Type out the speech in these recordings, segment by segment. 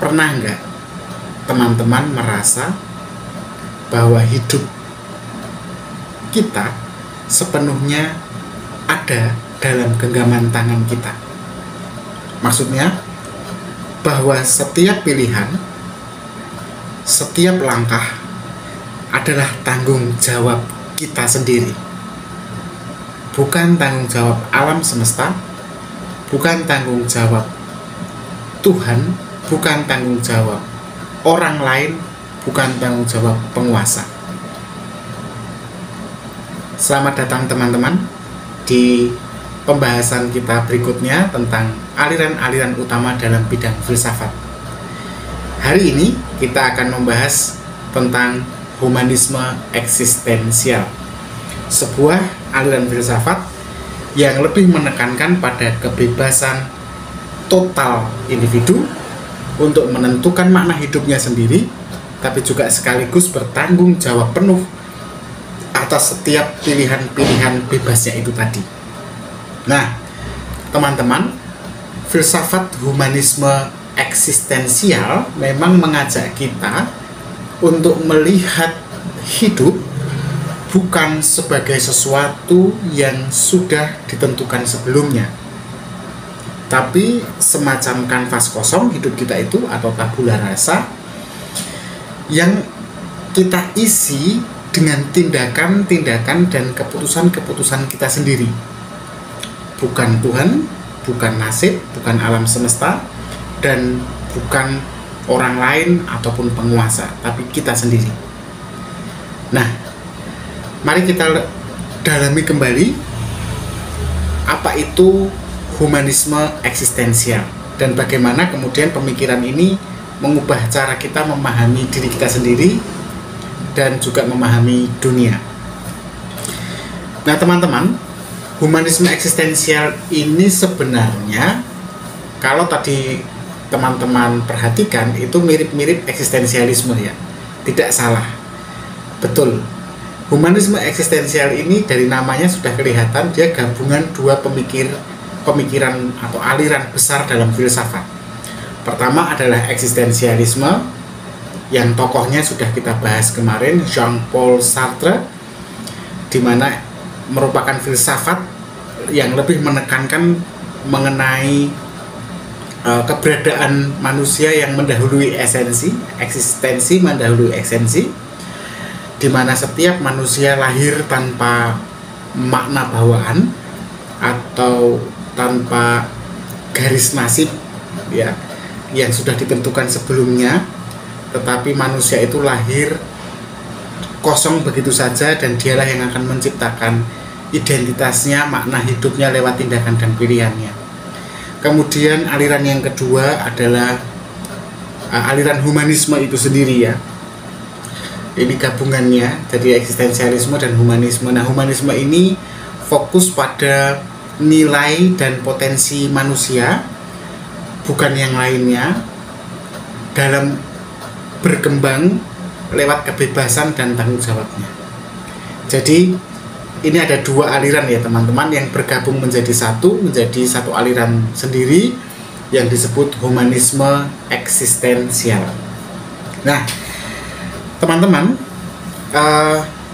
Pernah nggak teman-teman merasa bahwa hidup kita sepenuhnya ada dalam genggaman tangan kita? Maksudnya bahwa setiap pilihan, setiap langkah adalah tanggung jawab kita sendiri. Bukan tanggung jawab alam semesta, bukan tanggung jawab Tuhan, bukan tanggung jawab orang lain, bukan tanggung jawab penguasa. Selamat datang teman-teman di pembahasan kita berikutnya tentang aliran-aliran utama dalam bidang filsafat. Hari ini kita akan membahas tentang humanisme eksistensial, sebuah aliran filsafat yang lebih menekankan pada kebebasan total individu untuk menentukan makna hidupnya sendiri, tapi juga sekaligus bertanggung jawab penuh atas setiap pilihan-pilihan bebasnya itu tadi. Nah, teman-teman, filsafat humanisme eksistensial memang mengajak kita untuk melihat hidup bukan sebagai sesuatu yang sudah ditentukan sebelumnya, tapi semacam kanvas kosong hidup kita itu atau tabula rasa yang kita isi dengan tindakan-tindakan dan keputusan-keputusan kita sendiri. Bukan Tuhan, bukan nasib, bukan alam semesta, dan bukan orang lain ataupun penguasa, tapi kita sendiri. Nah, mari kita dalami kembali apa itu humanisme eksistensial dan bagaimana kemudian pemikiran ini mengubah cara kita memahami diri kita sendiri dan juga memahami dunia. Nah, teman-teman, humanisme eksistensial ini sebenarnya kalau tadi teman-teman perhatikan itu mirip-mirip eksistensialisme ya. Tidak salah. Betul. Humanisme eksistensial ini dari namanya sudah kelihatan dia gabungan dua pemikiran atau aliran besar dalam filsafat. Pertama adalah eksistensialisme yang tokohnya sudah kita bahas kemarin, Jean-Paul Sartre, di mana merupakan filsafat yang lebih menekankan mengenai keberadaan manusia yang mendahului eksistensi mendahului esensi, di mana setiap manusia lahir tanpa makna bawaan atau tanpa garis nasib ya yang sudah ditentukan sebelumnya, tetapi manusia itu lahir kosong begitu saja dan dialah yang akan menciptakan identitasnya, makna hidupnya lewat tindakan dan pilihannya. Kemudian aliran yang kedua adalah aliran humanisme itu sendiri ya. Ini gabungannya, jadi eksistensialisme dan humanisme. Nah, humanisme ini fokus pada nilai dan potensi manusia, bukan yang lainnya, dalam berkembang lewat kebebasan dan tanggung jawabnya. Jadi ini ada dua aliran ya teman-teman yang bergabung menjadi satu aliran sendiri yang disebut humanisme eksistensial. Nah, teman-teman,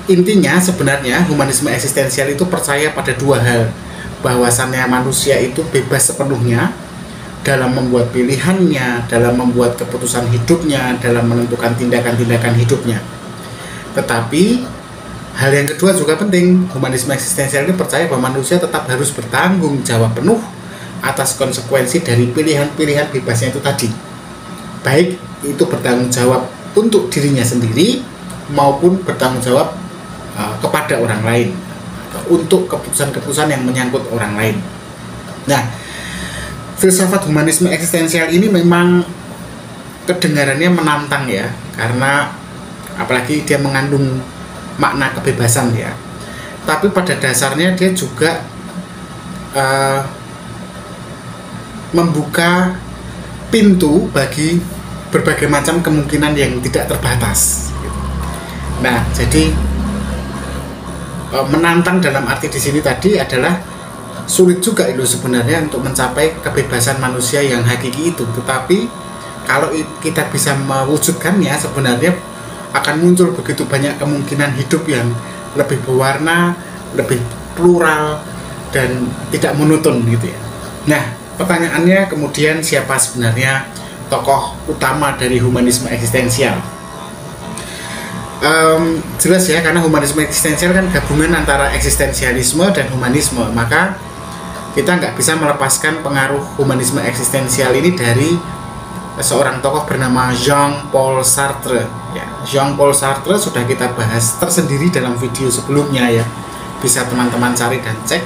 intinya sebenarnya humanisme eksistensial itu percaya pada dua hal, bahwasannya manusia itu bebas sepenuhnya dalam membuat pilihannya, dalam membuat keputusan hidupnya, dalam menentukan tindakan-tindakan hidupnya. Tetapi hal yang kedua juga penting, humanisme eksistensial ini percaya bahwa manusia tetap harus bertanggung jawab penuh atas konsekuensi dari pilihan-pilihan bebasnya itu tadi. Baik itu bertanggung jawab untuk dirinya sendiri maupun bertanggung jawab kepada orang lain, untuk keputusan-keputusan yang menyangkut orang lain. Nah, filsafat humanisme eksistensial ini memang kedengarannya menantang ya, karena apalagi dia mengandung makna kebebasan ya. Tapi pada dasarnya dia juga membuka pintu bagi berbagai macam kemungkinan yang tidak terbatas. Nah, jadi menantang dalam arti di sini tadi adalah sulit juga itu sebenarnya untuk mencapai kebebasan manusia yang hakiki itu, tetapi kalau kita bisa mewujudkannya, sebenarnya akan muncul begitu banyak kemungkinan hidup yang lebih berwarna, lebih plural, dan tidak monoton gitu ya. Nah, pertanyaannya kemudian, siapa sebenarnya tokoh utama dari humanisme eksistensial? Jelas ya, karena humanisme eksistensial kan gabungan antara eksistensialisme dan humanisme, maka kita nggak bisa melepaskan pengaruh humanisme eksistensial ini dari seorang tokoh bernama Jean-Paul Sartre. Ya, Jean-Paul Sartre sudah kita bahas tersendiri dalam video sebelumnya ya, bisa teman-teman cari dan cek.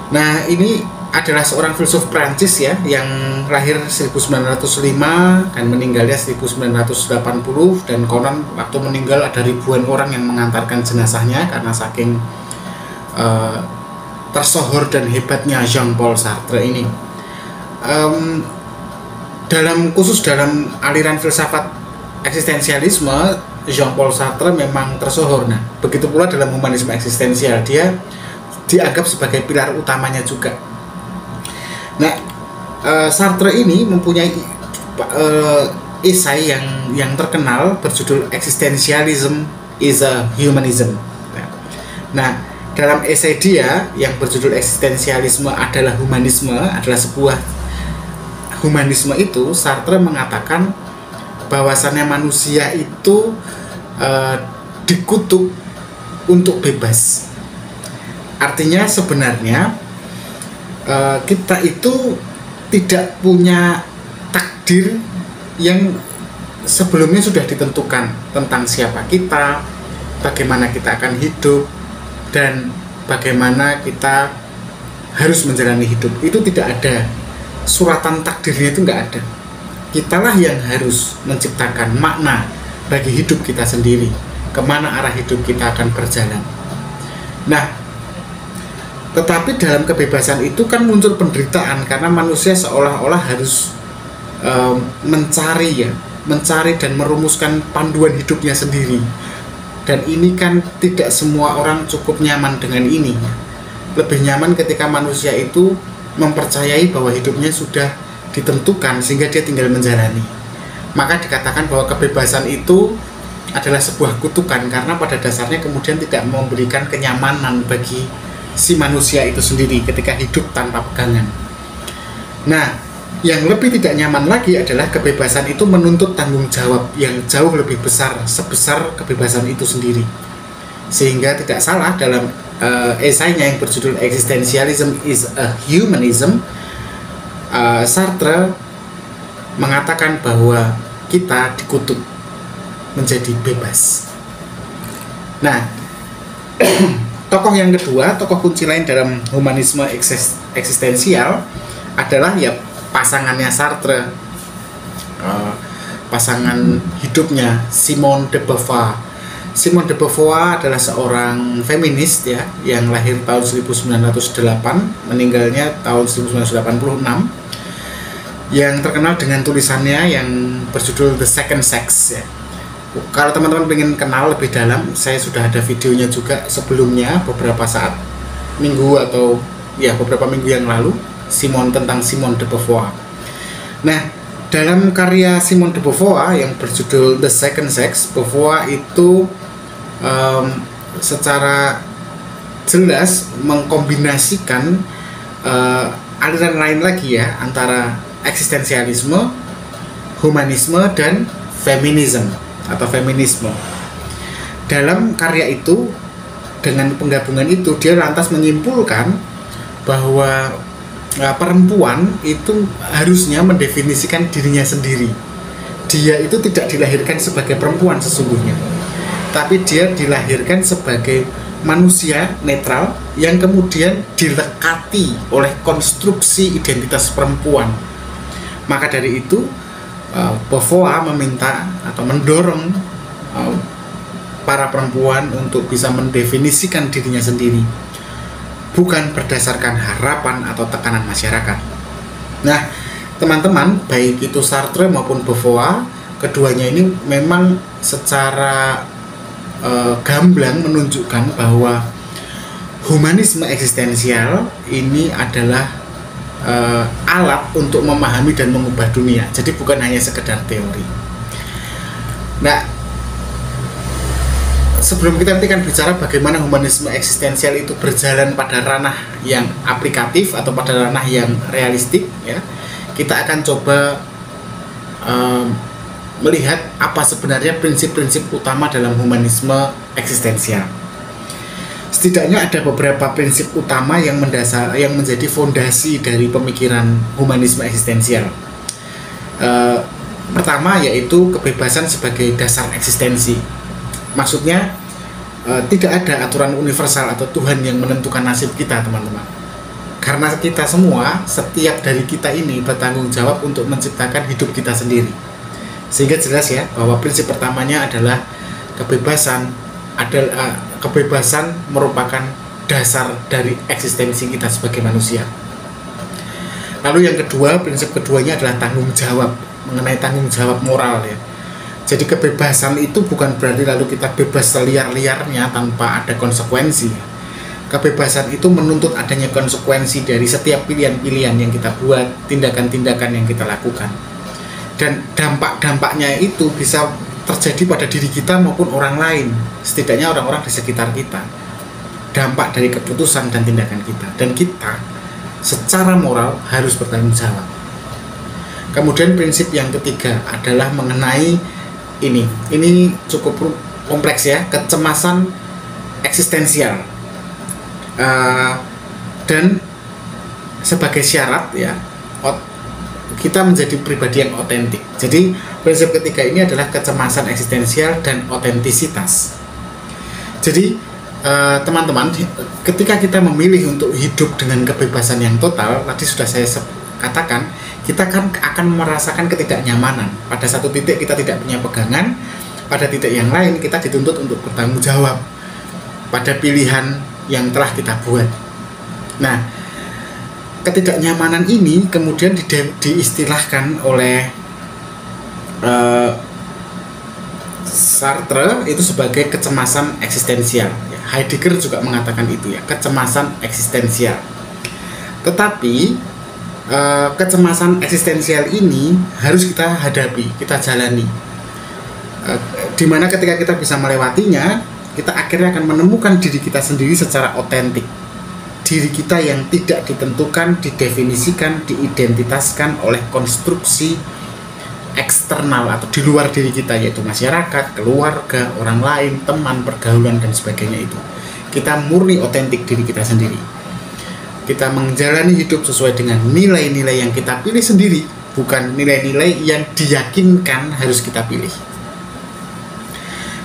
Nah, ini adalah seorang filsuf Prancis ya, yang lahir 1905 dan meninggalnya 1980, dan konon waktu meninggal ada ribuan orang yang mengantarkan jenazahnya karena saking tersohor dan hebatnya Jean-Paul Sartre ini. Dalam aliran filsafat eksistensialisme, Jean-Paul Sartre memang tersohor. Nah, begitu pula dalam humanisme eksistensial, dia dianggap sebagai pilar utamanya juga. Nah, Sartre ini mempunyai esai yang terkenal berjudul Existentialism is a Humanism. Nah, dalam esai dia yang berjudul Eksistensialisme adalah Humanisme, adalah sebuah humanisme itu, Sartre mengatakan bahwasannya manusia itu dikutuk untuk bebas. Artinya sebenarnya kita itu tidak punya takdir yang sebelumnya sudah ditentukan tentang siapa kita, bagaimana kita akan hidup, dan bagaimana kita harus menjalani hidup. Itu tidak ada, suratan takdirnya itu nggak ada. Kitalah yang harus menciptakan makna bagi hidup kita sendiri, kemana arah hidup kita akan berjalan. Nah, tetapi dalam kebebasan itu kan muncul penderitaan, karena manusia seolah-olah harus mencari dan merumuskan panduan hidupnya sendiri. Dan ini kan tidak semua orang cukup nyaman dengan ini. Lebih nyaman ketika manusia itu mempercayai bahwa hidupnya sudah ditentukan sehingga dia tinggal menjalani. Maka dikatakan bahwa kebebasan itu adalah sebuah kutukan, karena pada dasarnya kemudian tidak memberikan kenyamanan bagi si manusia itu sendiri ketika hidup tanpa pegangan. Nah, yang lebih tidak nyaman lagi adalah kebebasan itu menuntut tanggung jawab yang jauh lebih besar, sebesar kebebasan itu sendiri. Sehingga tidak salah dalam esainya yang berjudul Existentialism is a Humanism, Sartre mengatakan bahwa kita dikutuk menjadi bebas. Nah, tokoh yang kedua, tokoh kunci lain dalam humanisme eksistensial adalah ya pasangannya Sartre, pasangan hidupnya Simone de Beauvoir. Simone de Beauvoir adalah seorang feminis ya, yang lahir tahun 1908, meninggalnya tahun 1986, yang terkenal dengan tulisannya yang berjudul The Second Sex ya. Kalau teman-teman ingin kenal lebih dalam, saya sudah ada videonya juga sebelumnya, beberapa minggu yang lalu, tentang Simone de Beauvoir. Nah, dalam karya Simone de Beauvoir yang berjudul The Second Sex, Beauvoir itu secara jelas mengkombinasikan aliran lain lagi ya, antara eksistensialisme, humanisme, dan feminisme atau feminisme. Dalam karya itu, dengan penggabungan itu, dia lantas menyimpulkan bahwa perempuan itu harusnya mendefinisikan dirinya sendiri. Dia itu tidak dilahirkan sebagai perempuan sesungguhnya, tapi dia dilahirkan sebagai manusia netral yang kemudian dilekati oleh konstruksi identitas perempuan. Maka dari itu, Beauvoir meminta atau mendorong para perempuan untuk bisa mendefinisikan dirinya sendiri, bukan berdasarkan harapan atau tekanan masyarakat. Nah, teman-teman, baik itu Sartre maupun Beauvoir, keduanya ini memang secara gamblang menunjukkan bahwa humanisme eksistensial ini adalah alat untuk memahami dan mengubah dunia. Jadi bukan hanya sekedar teori. Nah, sebelum kita nanti kan bicara bagaimana humanisme eksistensial itu berjalan pada ranah yang aplikatif atau pada ranah yang realistik, ya, kita akan coba melihat apa sebenarnya prinsip-prinsip utama dalam humanisme eksistensial. Setidaknya ada beberapa prinsip utama yang menjadi fondasi dari pemikiran humanisme eksistensial. Pertama yaitu kebebasan sebagai dasar eksistensi. Maksudnya tidak ada aturan universal atau Tuhan yang menentukan nasib kita, teman-teman. Karena kita semua, setiap dari kita ini bertanggung jawab untuk menciptakan hidup kita sendiri. Sehingga jelas ya bahwa prinsip pertamanya adalah kebebasan merupakan dasar dari eksistensi kita sebagai manusia. Lalu yang kedua, prinsip keduanya adalah tanggung jawab, mengenai tanggung jawab moral, ya. Jadi kebebasan itu bukan berarti lalu kita bebas seliar-liarnya tanpa ada konsekuensi. Kebebasan itu menuntut adanya konsekuensi dari setiap pilihan-pilihan yang kita buat, tindakan-tindakan yang kita lakukan. Dan dampak-dampaknya itu bisa terjadi pada diri kita maupun orang lain, setidaknya orang-orang di sekitar kita. Dampak dari keputusan dan tindakan kita, dan kita secara moral harus bertanggung jawab. Kemudian prinsip yang ketiga adalah mengenai ini cukup kompleks ya, kecemasan eksistensial, dan sebagai syarat ya kita menjadi pribadi yang otentik. Jadi prinsip ketiga ini adalah kecemasan eksistensial dan otentisitas. Jadi teman-teman, ketika kita memilih untuk hidup dengan kebebasan yang total, tadi sudah saya katakan, kita kan akan merasakan ketidaknyamanan. Pada satu titik kita tidak punya pegangan, pada titik yang lain kita dituntut untuk bertanggung jawab pada pilihan yang telah kita buat. Nah, ketidaknyamanan ini kemudian diistilahkan oleh Sartre itu sebagai kecemasan eksistensial. Heidegger juga mengatakan itu ya, kecemasan eksistensial. Tetapi kecemasan eksistensial ini harus kita hadapi, kita jalani. Dimana ketika kita bisa melewatinya, kita akhirnya akan menemukan diri kita sendiri secara otentik. Diri kita yang tidak ditentukan, didefinisikan, diidentitaskan oleh konstruksi eksternal atau di luar diri kita, yaitu masyarakat, keluarga, orang lain, teman, pergaulan, dan sebagainya itu. Kita murni otentik diri kita sendiri. Kita menjalani hidup sesuai dengan nilai-nilai yang kita pilih sendiri, bukan nilai-nilai yang diyakinkan harus kita pilih.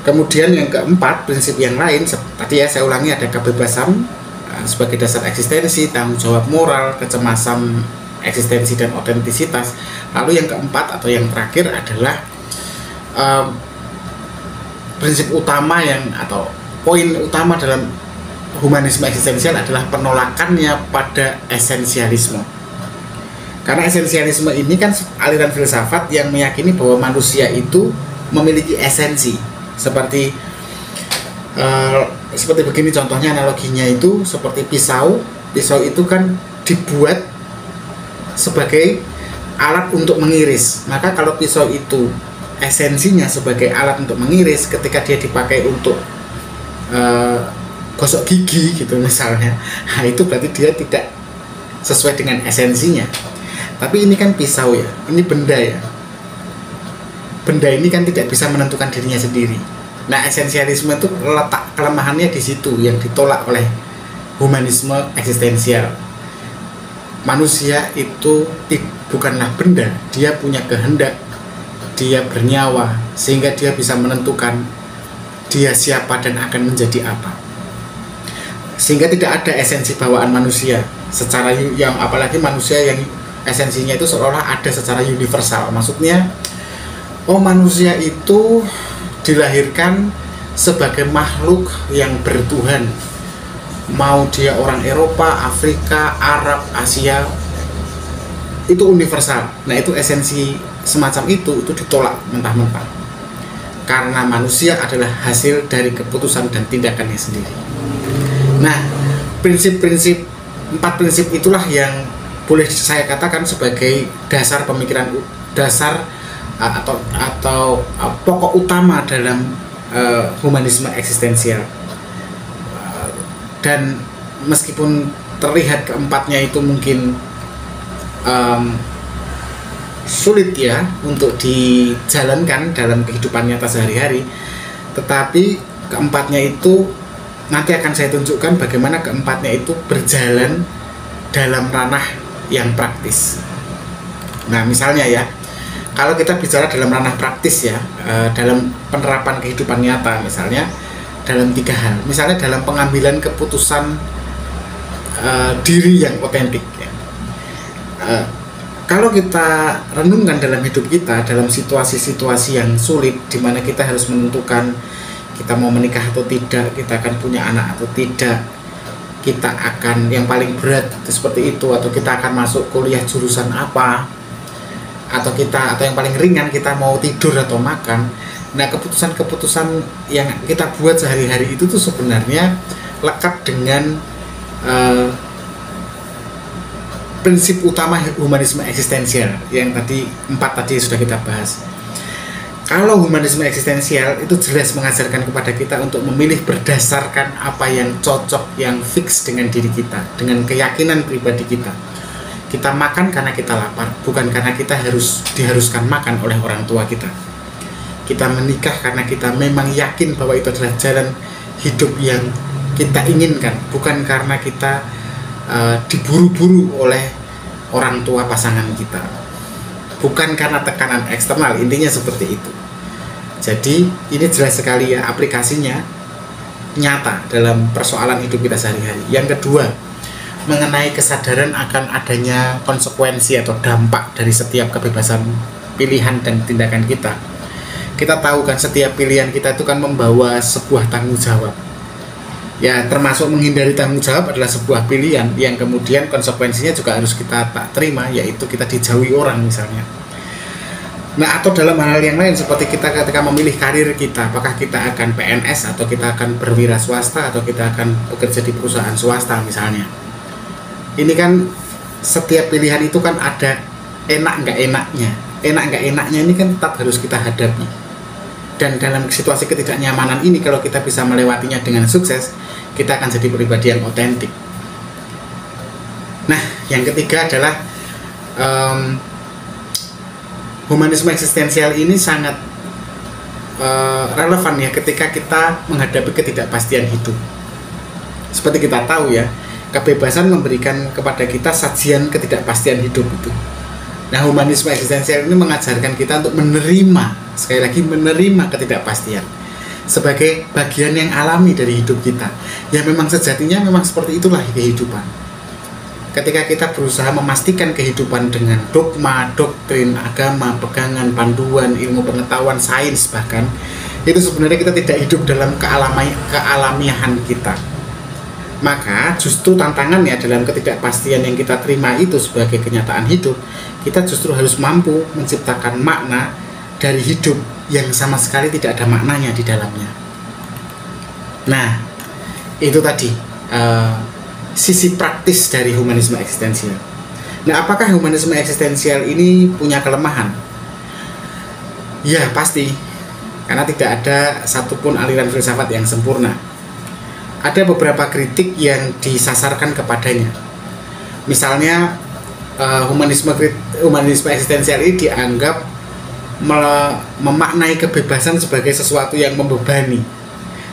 Kemudian yang keempat, prinsip yang lain, tadi ya saya ulangi, ada kebebasan sebagai dasar eksistensi, tanggung jawab moral, kecemasan eksistensi dan otentisitas. Lalu yang keempat atau yang terakhir adalah prinsip utama atau poin utama dalam humanisme eksistensial adalah penolakannya pada esensialisme. Karena esensialisme ini kan aliran filsafat yang meyakini bahwa manusia itu memiliki esensi. Seperti begini contohnya, analoginya itu seperti pisau itu kan dibuat sebagai alat untuk mengiris. Maka kalau pisau itu esensinya sebagai alat untuk mengiris, ketika dia dipakai untuk gosok gigi gitu misalnya, nah itu berarti dia tidak sesuai dengan esensinya. Tapi ini kan pisau ya, ini benda ya, benda ini kan tidak bisa menentukan dirinya sendiri. Nah, esensialisme itu letak kelemahannya di situ yang ditolak oleh humanisme eksistensial. Manusia itu bukanlah benda, dia punya kehendak, dia bernyawa, sehingga dia bisa menentukan dia siapa dan akan menjadi apa. Sehingga tidak ada esensi bawaan manusia secara yang, apalagi manusia yang esensinya itu seolah ada secara universal. Maksudnya, manusia itu dilahirkan sebagai makhluk yang bertuhan, mau dia orang Eropa, Afrika, Arab, Asia, itu universal. Nah, itu esensi semacam itu ditolak mentah-mentah, karena manusia adalah hasil dari keputusan dan tindakannya sendiri. Nah, empat prinsip itulah yang boleh saya katakan sebagai dasar pemikiran dasar atau pokok utama dalam humanisme eksistensial. Dan meskipun terlihat keempatnya itu mungkin sulit ya untuk dijalankan dalam kehidupan nyata sehari-hari, tetapi keempatnya itu nanti akan saya tunjukkan bagaimana keempatnya itu berjalan dalam ranah yang praktis. Nah, misalnya ya, kalau kita bicara dalam ranah praktis ya, dalam penerapan kehidupan nyata, misalnya dalam 3 hal, misalnya dalam pengambilan keputusan diri yang otentik ya. Kalau kita renungkan dalam hidup kita, dalam situasi-situasi yang sulit di mana kita harus menentukan kita mau menikah atau tidak, kita akan punya anak atau tidak, kita akan yang paling berat itu seperti itu, atau kita akan masuk kuliah jurusan apa, atau yang paling ringan kita mau tidur atau makan. Nah, keputusan-keputusan yang kita buat sehari-hari itu tuh sebenarnya lekat dengan prinsip utama humanisme eksistensial yang tadi 4 tadi sudah kita bahas. Kalau humanisme eksistensial itu jelas mengajarkan kepada kita untuk memilih berdasarkan apa yang cocok, yang fix dengan diri kita, dengan keyakinan pribadi kita. Kita makan karena kita lapar, bukan karena kita diharuskan makan oleh orang tua kita. Kita menikah karena kita memang yakin bahwa itu adalah jalan hidup yang kita inginkan, bukan karena kita diburu-buru oleh orang tua pasangan kita, bukan karena tekanan eksternal. Intinya seperti itu. Jadi ini jelas sekali ya aplikasinya nyata dalam persoalan hidup kita sehari-hari. Yang kedua, mengenai kesadaran akan adanya konsekuensi atau dampak dari setiap kebebasan pilihan dan tindakan kita. Kita tahu kan setiap pilihan kita itu kan membawa sebuah tanggung jawab. Ya, termasuk menghindari tanggung jawab adalah sebuah pilihan yang kemudian konsekuensinya juga harus kita tak terima, yaitu kita dijauhi orang misalnya. Nah, atau dalam hal yang lain seperti kita ketika memilih karir kita, apakah kita akan PNS atau kita akan berwira swasta atau kita akan bekerja di perusahaan swasta misalnya. Ini kan setiap pilihan itu kan ada enak nggak enaknya. Enak nggak enaknya ini kan tetap harus kita hadapi. Dan dalam situasi ketidaknyamanan ini, kalau kita bisa melewatinya dengan sukses, kita akan jadi pribadi yang otentik. Nah, yang ketiga adalah humanisme eksistensial ini sangat relevan ya ketika kita menghadapi ketidakpastian hidup. Seperti kita tahu ya, kebebasan memberikan kepada kita sajian ketidakpastian hidup itu. Nah, humanisme eksistensial ini mengajarkan kita untuk menerima, sekali lagi menerima ketidakpastian sebagai bagian yang alami dari hidup kita. Ya memang sejatinya memang seperti itulah kehidupan. Ketika kita berusaha memastikan kehidupan dengan dogma, doktrin, agama, pegangan, panduan, ilmu pengetahuan, sains bahkan, itu sebenarnya kita tidak hidup dalam kealamiahan kita. Maka justru tantangannya dalam ketidakpastian yang kita terima itu sebagai kenyataan hidup, kita justru harus mampu menciptakan makna dari hidup yang sama sekali tidak ada maknanya di dalamnya. Nah, itu tadi sisi praktis dari humanisme eksistensial. Nah, apakah humanisme eksistensial ini punya kelemahan? Ya, pasti. Karena tidak ada satupun aliran filsafat yang sempurna. Ada beberapa kritik yang disasarkan kepadanya. Misalnya humanisme eksistensial ini dianggap memaknai kebebasan sebagai sesuatu yang membebani.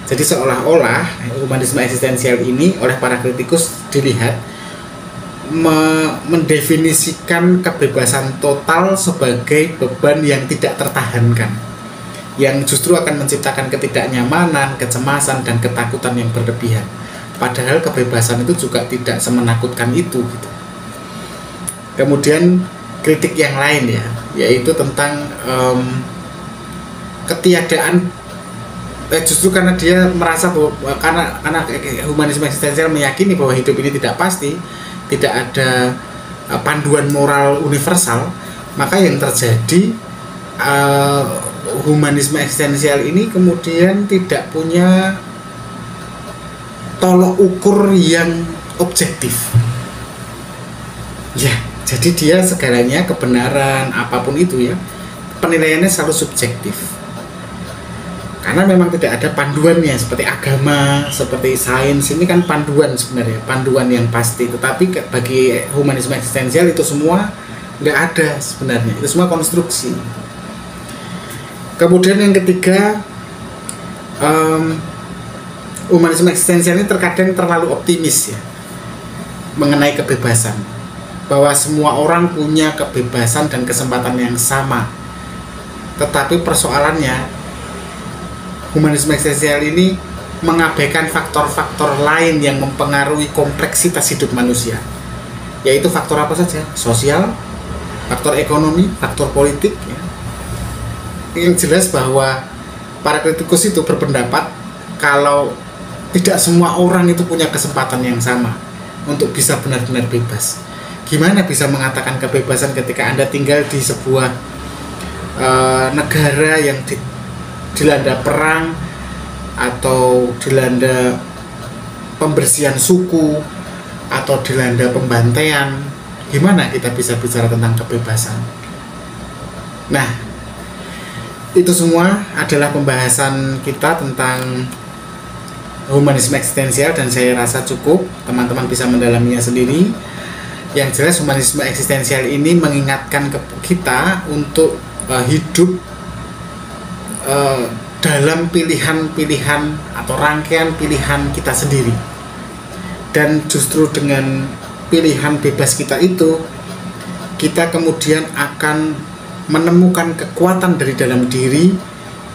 Jadi seolah-olah humanisme eksistensial ini oleh para kritikus dilihat mendefinisikan kebebasan total sebagai beban yang tidak tertahankan, yang justru akan menciptakan ketidaknyamanan, kecemasan, dan ketakutan yang berlebihan. Padahal kebebasan itu juga tidak semenakutkan itu gitu. Kemudian kritik yang lain ya, yaitu tentang ketiadaan, justru karena dia merasa bahwa karena humanisme eksistensial meyakini bahwa hidup ini tidak pasti, tidak ada panduan moral universal, maka yang terjadi humanisme eksistensial ini kemudian tidak punya tolok ukur yang objektif. Ya, Jadi dia segalanya, kebenaran apapun itu ya, penilaiannya selalu subjektif. Karena memang tidak ada panduannya, seperti agama, seperti sains, ini kan panduan sebenarnya, panduan yang pasti. Tetapi bagi humanisme eksistensial itu semua nggak ada sebenarnya, itu semua konstruksi. Kemudian yang ketiga, humanisme eksistensial ini terkadang terlalu optimis ya mengenai kebebasan, bahwa semua orang punya kebebasan dan kesempatan yang sama. Tetapi persoalannya, humanisme eksistensial ini mengabaikan faktor-faktor lain yang mempengaruhi kompleksitas hidup manusia, yaitu faktor apa saja? Sosial, faktor ekonomi, faktor politik ya. Yang jelas bahwa para kritikus itu berpendapat kalau tidak semua orang itu punya kesempatan yang sama untuk bisa benar-benar bebas. Gimana bisa mengatakan kebebasan ketika Anda tinggal di sebuah negara yang dilanda perang atau dilanda pembersihan suku atau dilanda pembantaian? Gimana kita bisa bicara tentang kebebasan? Nah, itu semua adalah pembahasan kita tentang humanisme eksistensial, dan saya rasa cukup, teman-teman bisa mendalaminya sendiri. Yang jelas humanisme eksistensial ini mengingatkan kita untuk hidup dalam pilihan-pilihan atau rangkaian pilihan kita sendiri. Dan justru dengan pilihan bebas kita itu, kita kemudian akan menemukan kekuatan dari dalam diri,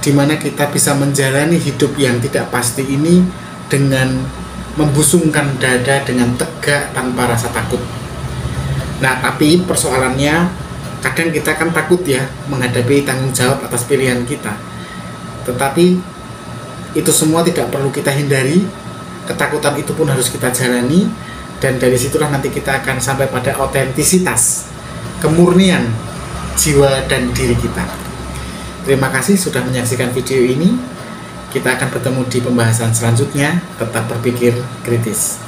di mana kita bisa menjalani hidup yang tidak pasti ini dengan membusungkan dada, dengan tegak tanpa rasa takut. Nah, tapi persoalannya kadang kita kan takut ya menghadapi tanggung jawab atas pilihan kita. Tetapi itu semua tidak perlu kita hindari, ketakutan itu pun harus kita jalani, dan dari situlah nanti kita akan sampai pada otentisitas, kemurnian jiwa dan diri kita. Terima kasih sudah menyaksikan video ini. Kita akan bertemu di pembahasan selanjutnya. Tetap berpikir kritis.